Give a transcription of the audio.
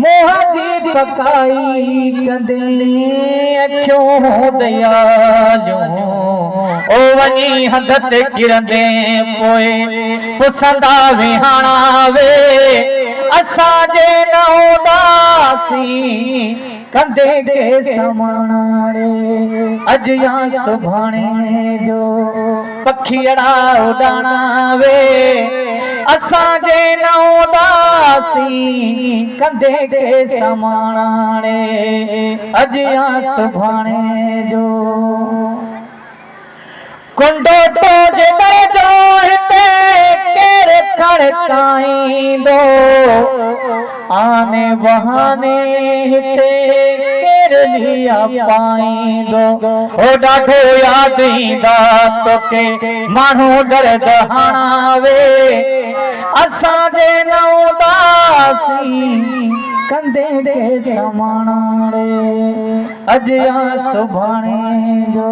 मोह जी पकाई कंदे अखियों दयालू ओ वनी हंध ते किरंदे पोए पुसंदा विहाणा वे असां जे न उदासी कंदे के समाणे अज या सुभाणे जो पखियड़ा उडाणा वे असां जे न उदासी कंदे के समाणे अज या सुभाणे जो कुंडो तो जे दर जो हिते केर खड़काईंदो आने बहाने हिते केर लिया पाईंदो ओ ॾाढो याद ईंदा तोखे माण्हू दर्द हणावे असां जे न उदासी कंदे के समाणे अज या सुभाणे जो